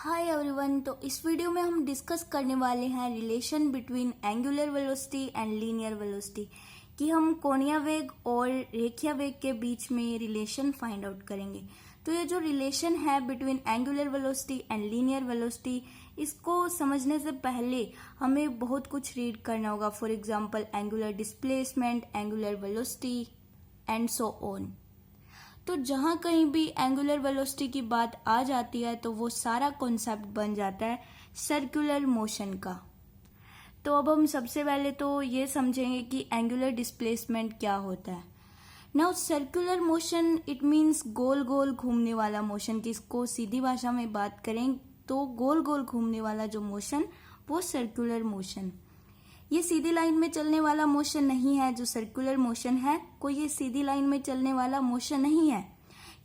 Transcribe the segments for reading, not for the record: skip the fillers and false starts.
Hi everyone. तो इस video में हम डिस्कस करने वाले हैं relation between angular velocity and linear velocity, कि हम कोणीय वेग और रेखीय वेग के बीच में रिलेशन फाइंड आउट करेंगे। तो ये जो रिलेशन है between angular velocity and linear velocity, इसको समझने से पहले हमें बहुत कुछ रीड करना होगा। For example angular displacement, angular velocity and so on. तो जहां कहीं भी एंगुलर वेलोसिटी की बात आ जाती है तो वो सारा कॉन्सेप्ट बन जाता है सर्कुलर मोशन का। तो अब हम सबसे पहले तो ये समझेंगे कि एंगुलर डिस्प्लेसमेंट क्या होता है। Now circular motion it means गोल गोल घूमने वाला मोशन, कि इसको सीधी भाषा में बात करें तो गोल गोल घूमने वाला जो मोशन वो सर्कुलर मोशन। ये सीधी लाइन में चलने वाला मोशन नहीं है। जो सर्कुलर मोशन है कोई ये सीधी लाइन में चलने वाला मोशन नहीं है।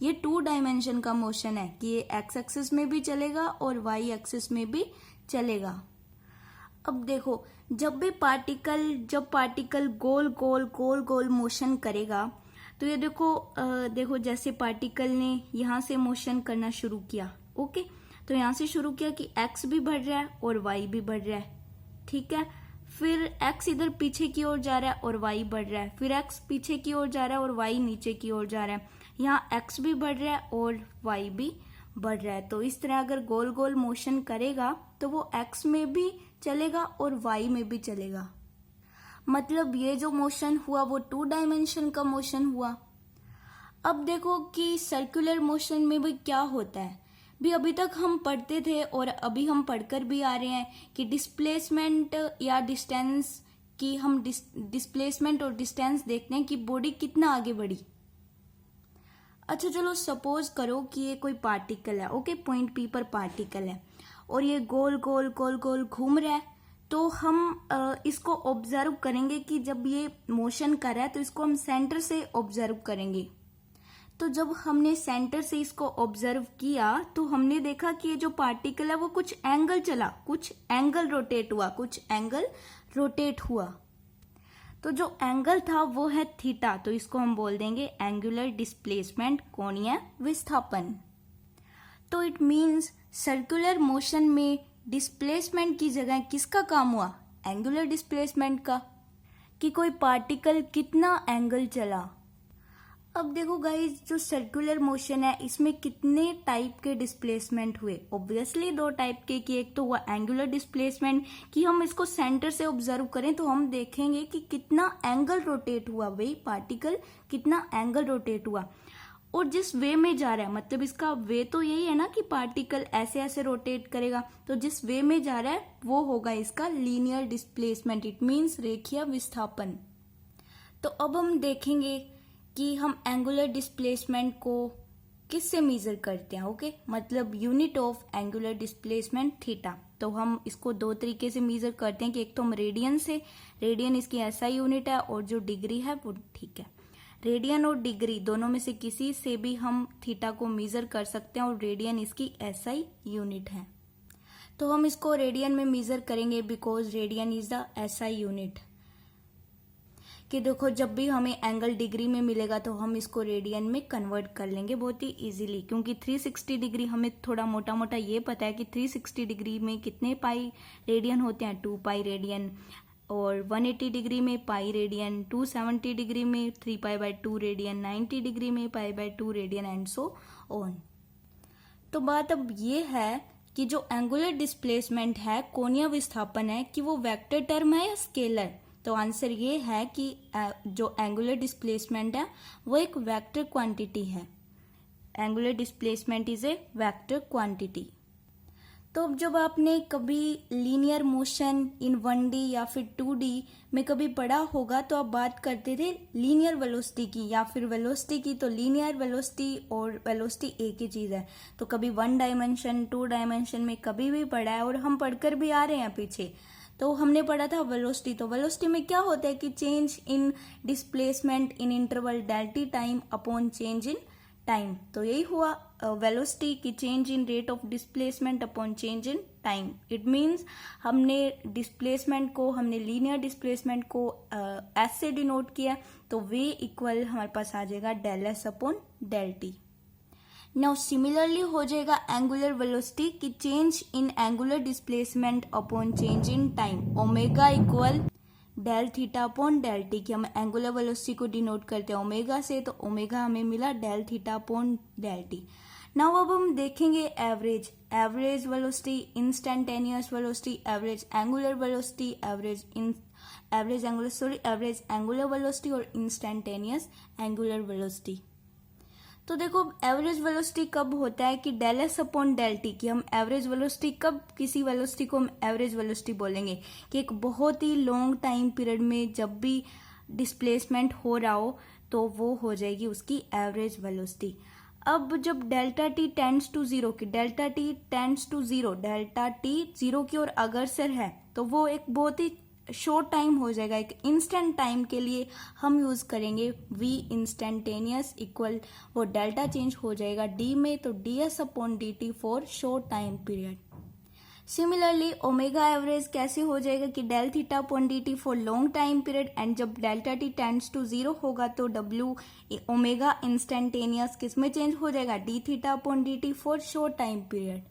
ये 2 डायमेंशन का मोशन है कि ये एक्स एक्सिस में भी चलेगा और वाई एक्सिस में भी चलेगा। अब देखो, जब पार्टिकल गोल गोल मोशन करेगा तो ये देखो जैसे पार्टिकल ने यहाँ से मोशन करना शुरू किया। ओके, तो यहाँ से शुरू किया कि एक्स भी बढ़ रहा है और वाई भी बढ़ रहा है। ठीक है, फिर x इधर पीछे की ओर जा रहा है और y बढ़ रहा है, फिर x पीछे की ओर जा रहा है और y नीचे की ओर जा रहा है। यहाँ x भी बढ़ रहा है और y भी बढ़ रहा है। तो इस तरह अगर गोल गोल मोशन करेगा तो वो x में भी चलेगा और y में भी चलेगा। मतलब ये जो मोशन हुआ वो 2 डायमेंशन का मोशन हुआ। अब देखो कि सर्कुलर मोशन में भी क्या होता है। भी अभी तक हम पढ़ते थे और अभी हम पढ़कर भी आ रहे हैं कि डिस्प्लेसमेंट या डिस्टेंस की हम डिस्प्लेसमेंट और डिस्टेंस देखते हैं कि बॉडी कितना आगे बढ़ी। अच्छा चलो सपोज करो कि ये कोई पार्टिकल है। ओके, पॉइंट पी पर पार्टिकल है और ये गोल गोल घूम रहा है। तो हम इसको ऑब्जर्व करेंगे कि जब ये मोशन कर रहा है तो इसको हम सेंटर से ऑब्जर्व करेंगे। तो जब हमने सेंटर से इसको ऑब्जर्व किया तो हमने देखा कि ये जो पार्टिकल है वो कुछ एंगल चला, कुछ एंगल रोटेट हुआ। तो जो एंगल था वो है थीटा, तो इसको हम बोल देंगे एंगुलर डिस्प्लेसमेंट, कोणीय विस्थापन। तो इट मीन्स सर्कुलर मोशन में डिस्प्लेसमेंट की जगह किसका काम हुआ? एंगुलर डिस्प्लेसमेंट का, कि कोई पार्टिकल कितना एंगल चला। अब देखो गाइज, जो सर्कुलर मोशन है इसमें कितने टाइप के डिस्प्लेसमेंट हुए? ऑब्वियसली 2 टाइप के, कि एक तो हुआ एंगुलर डिस्प्लेसमेंट कि हम इसको सेंटर से ऑब्जर्व करें तो हम देखेंगे कि कितना एंगल रोटेट हुआ, भाई पार्टिकल कितना एंगल रोटेट हुआ और जिस वे में जा रहा है। मतलब इसका वे तो यही है ना कि पार्टिकल ऐसे ऐसे रोटेट करेगा, तो जिस वे में जा रहा है वो होगा इसका लीनियर डिस्प्लेसमेंट, इट मीन्स रेखीय विस्थापन। तो अब हम देखेंगे कि हम एंगुलर डिस्प्लेसमेंट को किससे मेजर करते हैं। ओके, मतलब unit of angular displacement theta. तो हम इसको 2 तरीके से मेजर करते हैं कि एक तो हम रेडियन से, रेडियन इसकी ऐसा यूनिट है और जो डिग्री है वो, ठीक है, रेडियन और डिग्री दोनों में से किसी से भी हम थीटा को मेजर कर सकते हैं और रेडियन इसकी एसआई यूनिट है। तो हम इसको रेडियन में मेजर करेंगे because radian is the SI unit. कि देखो जब भी हमें एंगल डिग्री में मिलेगा तो हम इसको रेडियन में कन्वर्ट कर लेंगे बहुत ही इजीली, क्योंकि 360 डिग्री हमें थोड़ा मोटा मोटा ये पता है कि 360 डिग्री में कितने पाई रेडियन होते हैं, 2 पाई रेडियन, और 180 डिग्री में पाई रेडियन, 270 डिग्री में 3π/2 रेडियन, 90 डिग्री में π/2 रेडियन एंड सो ऑन। तो बात अब ये है कि जो एंगुलर डिस्प्लेसमेंट है, कोणीय विस्थापन है, कि वो वेक्टर टर्म है या स्केलर? तो आंसर ये है कि जो एंगुलर डिस्प्लेसमेंट है वो एक वेक्टर क्वांटिटी है। Angular displacement is a vector quantity. तो अब जब आपने कभी लीनियर मोशन इन 1D या फिर 2D में कभी पढ़ा होगा तो आप बात करते थे लीनियर वेलोसिटी की या फिर वेलोसिटी की। तो लीनियर वेलोसिटी और वेलोसिटी एक ही चीज है। तो कभी 1 डायमेंशन 2 डायमेंशन में कभी भी पढ़ा है और हम पढ़कर भी आ रहे हैं पीछे। तो हमने पढ़ा था वेलोसिटी। तो वेलोसिटी में क्या होता है कि change in displacement in interval delta time upon change in time. तो यही हुआ वेलोसिटी की change in rate of displacement upon change in time. It means हमने डिस्प्लेसमेंट को, हमने लीनियर डिस्प्लेसमेंट को एस से डिनोट किया, तो वे इक्वल हमारे पास आ जाएगा del S upon del T। Now similarly हो जाएगा एंगुलर वेलोसिटी की change in angular displacement upon change in time, omega equal del theta upon del T, की हम एंगुलर वेलोसिटी को डिनोट करते हैं ओमेगा से, तो ओमेगा हमें मिला del theta upon del T. Now अब हम देखेंगे average, average velocity, instantaneous velocity, average angular velocity, average angular velocity और इंस्टेंटेनियस एंगुलर वेलोसिटी। तो देखो एवरेज वेलोसिटी कब होता है कि del S upon del T, की हम एवरेज वेलोसिटी कब किसी वेलोसिटी को हम एवरेज वेलोसिटी बोलेंगे कि एक बहुत ही लॉन्ग टाइम पीरियड में जब भी डिस्प्लेसमेंट हो रहा हो तो वो हो जाएगी उसकी एवरेज वेलोसिटी। अब जब delta T tends to zero, की delta T tends to zero, delta T zero की ओर अग्रसर है, तो वो एक बहुत ही शॉर्ट टाइम हो जाएगा, एक इंस्टेंट टाइम के लिए हम यूज करेंगे v इंस्टेंटेनियस इक्वल, वो डेल्टा चेंज हो जाएगा d में, तो ds upon D T for short time period. Similarly omega average कैसे हो जाएगा कि del theta upon D T for long time period, and जब delta T tends to zero होगा तो w ओमेगा इंस्टेंटेनियस किस में चेंज हो जाएगा, D theta upon D T for short time period.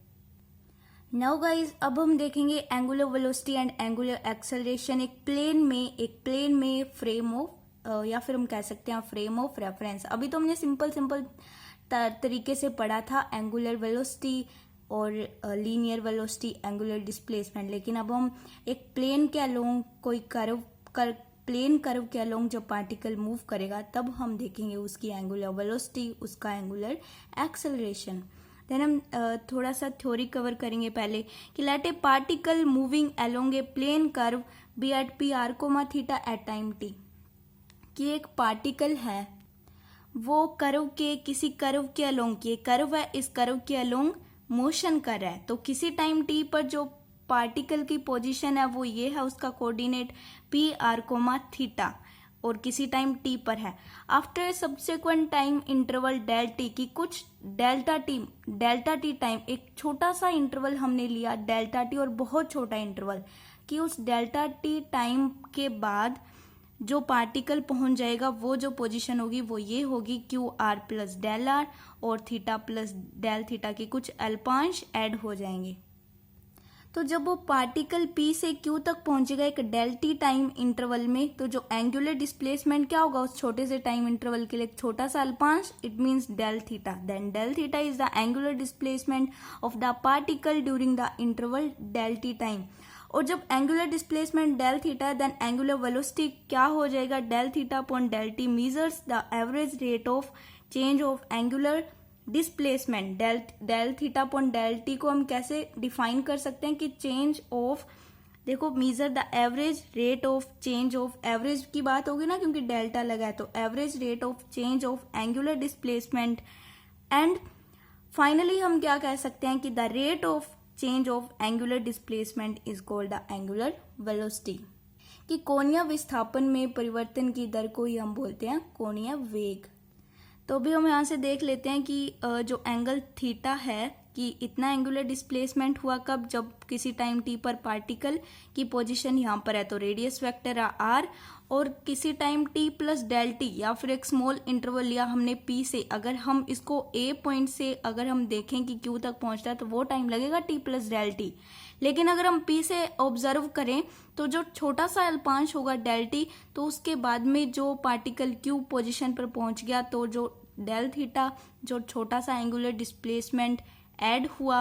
Now guys अब हम देखेंगे angular velocity and angular acceleration एक प्लेन में फ्रेम ऑफ या फिर हम कह सकते हैं फ्रेम ऑफ रेफरेंस। अभी तो हमने सिंपल तरीके से पढ़ा था एंगुलर वेलोसिटी और लीनियर वेलोसिटी, एंगुलर डिस्प्लेसमेंट, लेकिन अब हम एक प्लेन के अलोंग कोई प्लेन कर्व के अलोंग जब पार्टिकल मूव करेगा तब हम देखेंगे उसकी एंगुलर वेलोसिटी, उसका एंगुलर एक्सेलरेशन। देन हम थोड़ा सा थ्योरी कवर करेंगे पहले कि let a particle moving along a plane curve be at P R comma theta at time T, कि एक पार्टिकल है वो कर्व के किसी कर्व के अलोंग, की कर्व है इस कर्व के अलोंग मोशन कर रहा है, तो किसी टाइम टी पर जो पार्टिकल की पोजीशन है वो ये है, उसका coordinate P R comma theta, और किसी टाइम टी पर है। After subsequent time interval del T, की कुछ डेल्टा टी टाइम, एक छोटा सा इंटरवल हमने लिया डेल्टा टी और बहुत छोटा इंटरवल, कि उस डेल्टा टी टाइम के बाद जो पार्टिकल पहुंच जाएगा वो जो पोजीशन होगी वो ये होगी Q R plus del R, और थीटा प्लस डेल थीटा के कुछ अल्पांश ऐड हो जाएंगे। तो जब वो पार्टिकल P से Q तक पहुंचेगा एक डेल टी टाइम इंटरवल में, तो जो एंगुलर डिस्प्लेसमेंट क्या होगा उस छोटे से टाइम इंटरवल के लिए, एक छोटा सा अल्पांश, it means del theta. Then del theta is the angular displacement of the particle during the interval del T time. और जब angular displacement del theta, then angular velocity क्या हो जाएगा, del theta upon del T measures the average rate of change of angular displacement. Del theta upon del T को हम कैसे define कर सकते हैं कि चेंज ऑफ, देखो measure the average rate of change of, average की बात होगी ना क्योंकि डेल्टा लगा है, तो average rate of change of angular displacement. And finally हम क्या कह सकते हैं कि the rate of change of angular displacement is called the angular velocity, कि कोणीय विस्थापन में परिवर्तन की दर को ही हम बोलते हैं कोणीय वेग। तो अभी हम यहाँ से देख लेते हैं कि जो एंगल थीटा है कि इतना एंगुलर डिस्प्लेसमेंट हुआ कब, जब किसी टाइम टी पर पार्टिकल की पोजीशन यहाँ पर है तो रेडियस वेक्टर आर, और किसी time T plus del T या फिर एक स्मॉल इंटरवल लिया हमने पी से, अगर हम इसको ए पॉइंट से अगर हम देखें कि क्यू तक पहुंचता है तो वो टाइम लगेगा टी प्लस डेल टी। लेकिन अगर हम पी से ऑब्जर्व करें तो जो छोटा सा अल्पांश होगा डेल टी, तो उसके बाद में जो पार्टिकल क्यू पोजिशन पर पहुंच गया तो जो डेल थीटा, जो छोटा सा एंगुलर डिस्प्लेसमेंट ऐड हुआ,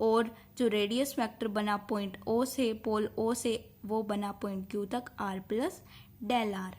और जो रेडियस वेक्टर बना पॉइंट ओ से, पोल ओ से, वो बना पॉइंट क्यू तक आर प्लस डेल आर।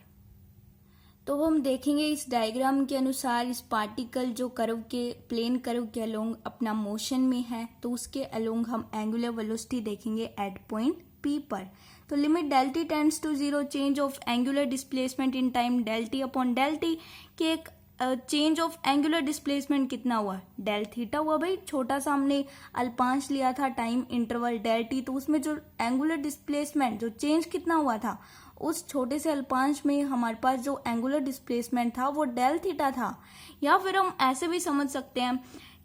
तो हम देखेंगे इस डायग्राम के अनुसार इस पार्टिकल जो कर्व के प्लेन कर्व के अलोंग अपना मोशन में है, तो उसके अलोंग हम एंगुलर वेलोसिटी देखेंगे एट पॉइंट पी पर। तो limit del T tends to zero, change of angular displacement in time del T upon del T, के एक चेंज ऑफ एंगुलर डिस्प्लेसमेंट कितना हुआ, डेल थीटा हुआ। भाई छोटा सा हमने अल्पांश लिया था टाइम इंटरवल डेल टी, तो उसमें जो एंगुलर डिस्प्लेसमेंट जो चेंज कितना हुआ था, उस छोटे से अल्पांश में हमारे पास जो एंगुलर डिस्प्लेसमेंट था वो डेल थीटा था। या फिर हम ऐसे भी समझ सकते हैं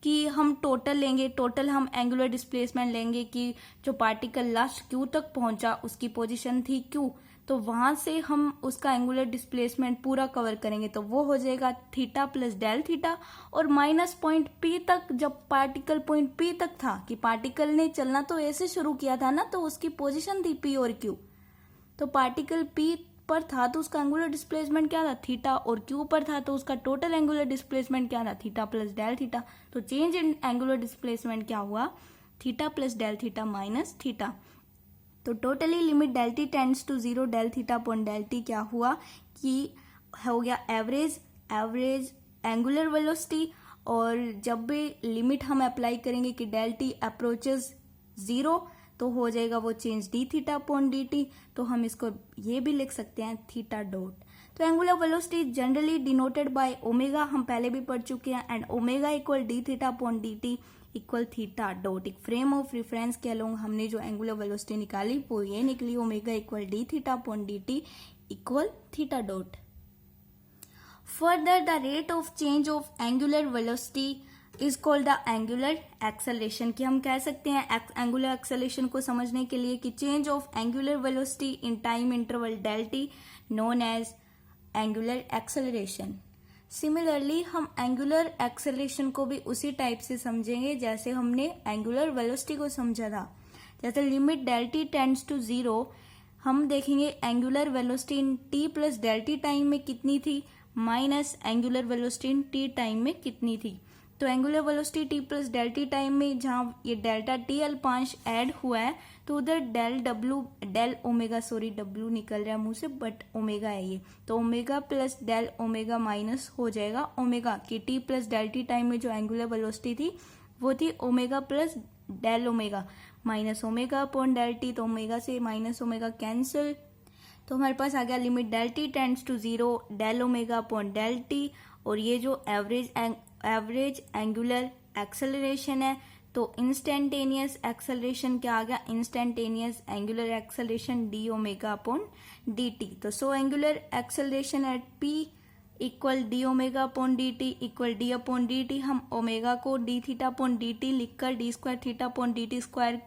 कि हम टोटल लेंगे, टोटल हम एंगुलर डिस्प्लेसमेंट लेंगे कि जो पार्टिकल लास्ट क्यू तक पहुंचा उसकी पोजीशन थी क्यू, तो वहां से हम उसका एंगुलर डिस्प्लेसमेंट पूरा कवर करेंगे, तो वो हो जाएगा थीटा प्लस डेल थीटा। और माइनस पॉइंट पी तक, जब पार्टिकल पॉइंट पी तक था कि पार्टिकल ने चलना तो ऐसे शुरू किया था ना, तो उसकी पोजीशन थी पी और क्यू, तो पार्टिकल पी पर था तो उसका एंगुलर डिस्प्लेसमेंट क्या था, थीटा, और क्यू पर था तो उसका टोटल एंगुलर डिस्प्लेसमेंट क्या था, थीटा प्लस डेल थीटा। तो चेंज इन एंगुलर डिस्प्लेसमेंट क्या हुआ, theta plus del theta minus theta. तो totally limit del T tends to 0 del theta upon del T क्या हुआ कि हो गया एवरेज एंगुलर वेलोसिटी। और जब भी लिमिट हम अप्लाई करेंगे कि डेल टी अप्रोचेस 0 तो हो जाएगा वो change D theta upon D T. तो हम इसको ये भी लिख सकते हैं थीटा डॉट। तो angular velocity generally denoted by omega, हम पहले भी पढ़ चुके हैं, and omega equal D theta upon D T equal theta dot. एक फ्रेम ऑफ रेफरेंस के अलोंग हमने जो एंगुलर वेलोसिटी निकाली वो ये निकली, omega equal D theta upon D T equal theta dot. Further the rate of change of angular velocity is called the angular acceleration. कि हम कह सकते हैं एंगुलर एक्सेलरेशन को समझने के लिए कि change of angular velocity in time interval del T known as angular acceleration. Similarly हम एंगुलर एक्सेलरेशन को भी उसी टाइप से समझेंगे जैसे हमने एंगुलर वेलोसिटी को समझा था। जैसे limit del T tends to 0, हम देखेंगे angular velocity in T plus del T time में कितनी थी, minus angular velocity in T time में कितनी थी। तो angular velocity T plus del T time में जहाँ ये डेल्टा टी अल्पांश ऐड हुआ है तो उधर डेल ओमेगा, सॉरी डब्ल्यू निकल रहा है मुंह से, बट ओमेगा है ये, तो omega plus del omega minus हो जाएगा ओमेगा की T plus del T time में जो एंगुलर वेलोसिटी थी वो थी omega plus del omega minus omega upon del T. तो ओमेगा से माइनस ओमेगा कैंसिल, तो हमारे पास आ गया limit del T tends to 0 del omega upon del T. और ये जो एवरेज एंगुलर एक्सेलरेशन है, तो इंस्टेंटेनियस एक्सेलरेशन क्या आ गया, instantaneous angular acceleration D omega upon D T. तो so angular acceleration at P equal D omega upon D T equal D upon D T. हम ओमेगा को D theta upon D T लिखकर D square theta upon D T square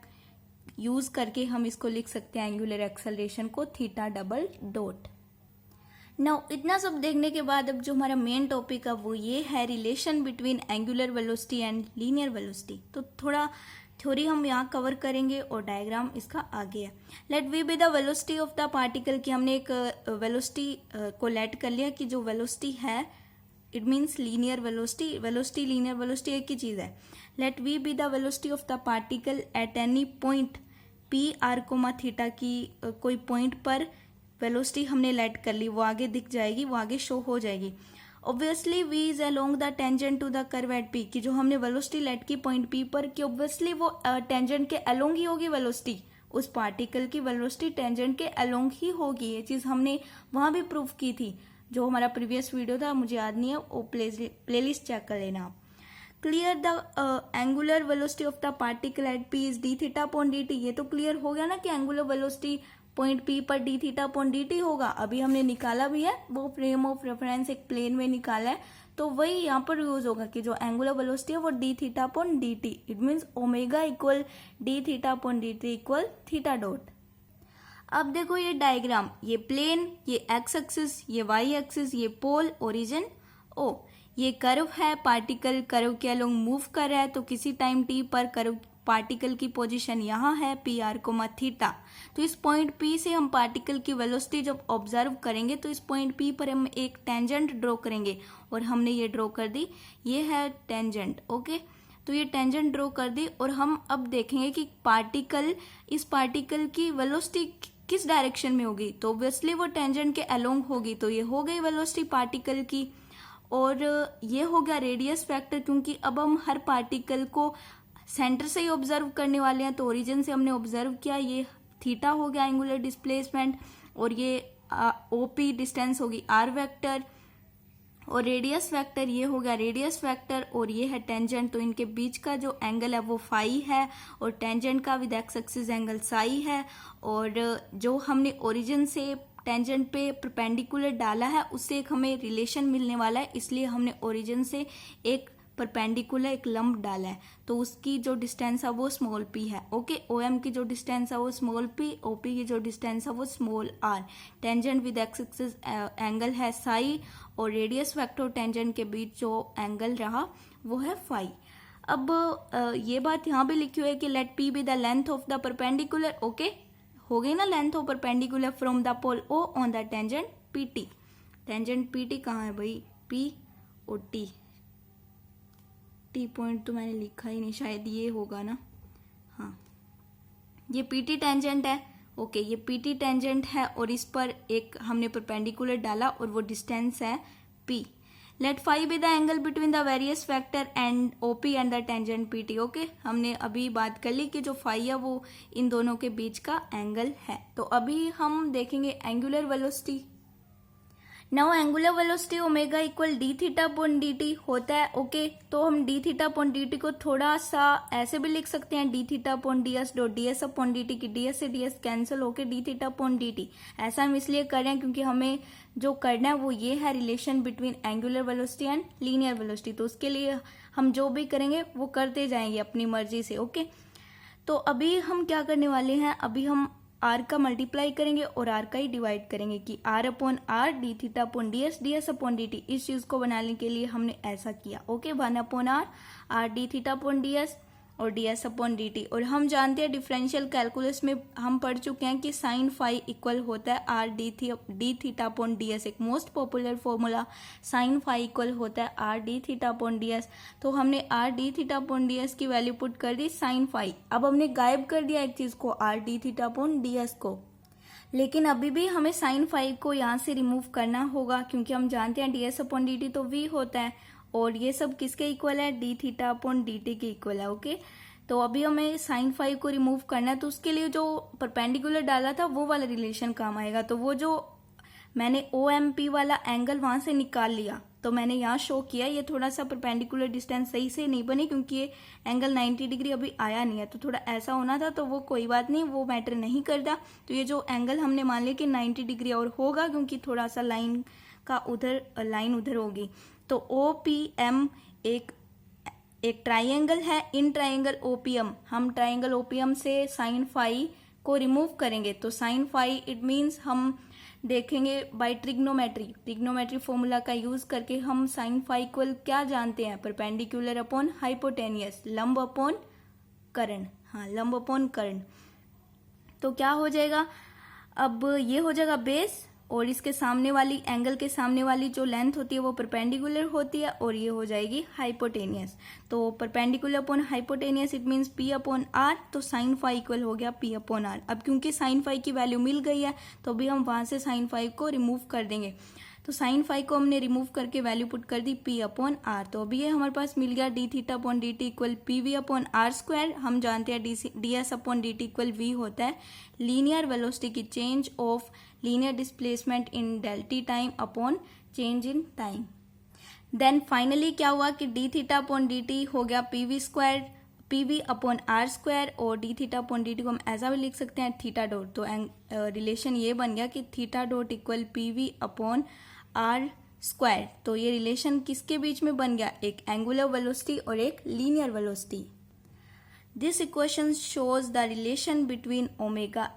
use करके हम इसको लिख सकते हैं एंगुलर एक्सेलरेशन को थीटा डबल डॉट। नाउ इतना सब देखने के बाद अब जो हमारा मेन टॉपिक है वो ये है relation between angular velocity and linear velocity. तो थोड़ा थ्योरी हम यहाँ कवर करेंगे और डायग्राम इसका आगे है। Let V be the velocity of the particle, कि हमने एक वेलोसिटी को लेट कर लिया कि जो वेलोसिटी है it means linear velocity linear velocity एक ही चीज है। Let V be the velocity of the particle at any point P R comma theta की कोई पॉइंट पर वेलोसिटी हमने लेट कर ली, वो आगे दिख जाएगी, वो आगे शो हो जाएगी। Obviously v is along the tangent to the curve at p, की जो हमने वेलोसिटी लेट की पॉइंट p पर, कि ऑब्वियसली वो टेंजेंट के अलोंग ही होगी वेलोसिटी, उस पार्टिकल की वेलोसिटी टेंजेंट के अलोंग ही होगी। ये चीज हमने वहां भी प्रूव की थी, जो हमारा प्रीवियस वीडियो था, मुझे याद नहीं है, वो प्लेलिस्ट चेक कर लेना आप। Clear the angular velocity of the particle eight p is D theta upon D T. ये तो क्लियर हो गया ना कि एंगुलर वेलोसिटी पॉइंट P पर D theta upon D T होगा। अभी हमने निकाला भी है, वो फ्रेम ऑफ रेफरेंस एक प्लेन में निकाला है, तो वही यहाँ पर यूज होगा कि जो एंगुलर वेलोसिटी है वो D theta upon D T. It means omega equal D theta upon D T equal theta dot. अब देखो ये डायग्राम, ये प्लेन, ये एक्स एक्सिस, ये वाई एक्सिस, ये पोल, ओरिजिन ओ, ये कर्व है, पार्टिकल कर्व के अलोंग मूव कर रहा है, तो किसी टाइम टी पर कर्व पार्टिकल की पोजीशन यहाँ है पी आर कोमा थीटा। तो इस पॉइंट पी से हम पार्टिकल की वेलोसिटी जब ऑब्जर्व करेंगे तो इस पॉइंट पी पर हम एक टेंजेंट ड्रॉ करेंगे, और हमने ये ड्रॉ कर दी, ये है टेंजेंट। ओके, तो ये टेंजेंट ड्रॉ कर दी, और हम अब देखेंगे कि इस पार्टिकल की वेलोसिटी किस डायरेक्शन में होगी। तो ऑब्वियसली वो टेंजेंट के अलोंग होगी, तो ये हो गई वेलोसिटी पार्टिकल की। और ये हो गया रेडियस फैक्टर, क्योंकि अब हम हर पार्टिकल को सेंटर से ही ऑब्जर्व करने वाले हैं, तो ओरिजिन से हमने ऑब्जर्व किया, ये थीटा हो गया एंगुलर डिस्प्लेसमेंट, और ये ओपी डिस्टेंस होगी आर वेक्टर, और रेडियस वेक्टर ये हो गया रेडियस वेक्टर, और ये है टेंजेंट। तो इनके बीच का जो एंगल है वो फाई है, और टेंजेंट का with x axis angle Sai है। और जो हमने ओरिजिन से टेंजेंट पे परपेंडिकुलर डाला है उससे एक हमें रिलेशन मिलने वाला है, इसलिए हमने ओरिजिन से एक परपेंडिकुलर एक लंब डाला है, तो उसकी जो डिस्टेंस है वो स्मॉल p है। ओके, OM की जो डिस्टेंस है वो स्मॉल p, OP की जो डिस्टेंस है वो small r। Tangent with x axis angle है साई, और रेडियस वेक्टर टेंजेंट के बीच जो एंगल रहा वो है फाई। अब ये बात यहाँ भी लिखी हुई है कि let p be the length of the perpendicular. Okay, हो गई ना length of perpendicular from the pole O on the tangent PT। Tangent PT कहाँ है भाई, P और T पॉइंट तो मैंने लिखा ही नहीं, शायद ये होगा ना, हाँ ये PT टेंजेंट है। ओके, ये PT टेंजेंट है और इस पर एक हमने परपेंडिकुलर डाला और वो डिस्टेंस है P। Let phi be the angle between the various vector and OP and the tangent PT। Okay, हमने अभी बात कर ली कि जो फाई है वो इन दोनों के बीच का एंगल है। तो अभी हम देखेंगे angular velocity. Now angular velocity omega equal D theta upon D T होता है। ओके, तो हम D theta upon D T को थोड़ा सा ऐसे भी लिख सकते हैं, D theta upon D S dot D S upon D T की डी एस से डी एस कैंसिल होके D theta upon D T. ऐसा हम इसलिए कर रहे हैं क्योंकि हमें जो करना है वो ये है relation between angular velocity and linear velocity. तो उसके लिए हम जो भी करेंगे वो करते जाएंगे अपनी मर्जी से। ओके, तो अभी हम क्या करने वाले हैं, अभी हम आर का मल्टीप्लाई करेंगे और आर का ही डिवाइड करेंगे कि R upon R D theta upon D S upon D T. इस चीज को बनाने के लिए हमने ऐसा किया। Okay, 1 upon R D theta upon D S और D S upon D T. और हम जानते हैं डिफरेंशियल कैलकुलस में हम पढ़ चुके हैं कि साइन फाई इक्वल होता है R D theta upon D S. एक most popular formula, sine phi equal होता है R D theta upon D S. तो हमने R D theta upon D S की वैल्यू पुट कर दी साइन फाई। अब हमने गायब कर दिया एक चीज को, are D theta upon D S को, लेकिन अभी भी हमें साइन फाई को यहाँ से रिमूव करना होगा क्योंकि हम जानते हैं D S upon D T तो वी होता है और ये सब किसके इक्वल है, D theta upon D T के इक्वल है। ओके, तो अभी हमें साइन फाई को रिमूव करना है, तो उसके लिए जो परपेंडिकुलर डाला था वो वाला रिलेशन काम आएगा। तो वो जो मैंने OMP वाला एंगल वहां से निकाल लिया, तो मैंने यहाँ शो किया। ये थोड़ा सा परपेंडिकुलर डिस्टेंस सही से नहीं बनी क्योंकि ये एंगल 90 डिग्री अभी आया नहीं है, तो थोड़ा ऐसा होना था, तो वो कोई बात नहीं, वो मैटर नहीं करता। तो ये जो एंगल हमने मान लिया कि 90 डिग्री और होगा क्योंकि थोड़ा सा लाइन उधर होगी। तो OPM एक ट्राइंगल है, इन ट्राइंगल OPM हम ट्राइंगल OPM से साइन फाई को रिमूव करेंगे। तो साइन फाई इट मीन्स हम देखेंगे बाय ट्रिग्नोमेट्री फॉर्मूला का यूज करके हम साइन फाई इक्वल क्या जानते हैं, परपेंडिकुलर अपॉन हाइपोटेनियस, लंब अपॉन कर्ण। हाँ, लंब अपॉन कर्ण। तो क्या हो जाएगा, अब ये हो जाएगा बेस और इसके सामने वाली एंगल के सामने वाली जो लेंथ होती है वो परपेंडिकुलर होती है और ये हो जाएगी हाइपोटेनियस। तो perpendicular upon hypotenuse it means P upon R. तो साइन फाई इक्वल हो गया P अपॉन आर। अब क्योंकि साइन फाई की वैल्यू मिल गई है तो अभी हम वहां से साइन फाई को रिमूव कर देंगे। तो साइन फाई को हमने रिमूव करके वैल्यू पुट कर दी P अपॉन आर। तो अभी ये हमारे पास मिल गया D theta upon D T equal PV upon R square. हम जानते हैं D S upon D T equal V होता है लीनियर वेलोसिटी की change of linear displacement in delta time upon change in time. Then finally क्या हुआ कि D theta upon D T हो गया PV अपॉन आर स्क्वायर और D theta upon D T को हम ऐसा भी लिख सकते हैं थीटा डॉट। तो रिलेशन ये बन गया कि theta dot equal PV upon R square. तो ये रिलेशन किसके बीच में बन गया, एक एंगुलर वेलोसिटी और एक linear velocity. This equation shows the relation between omega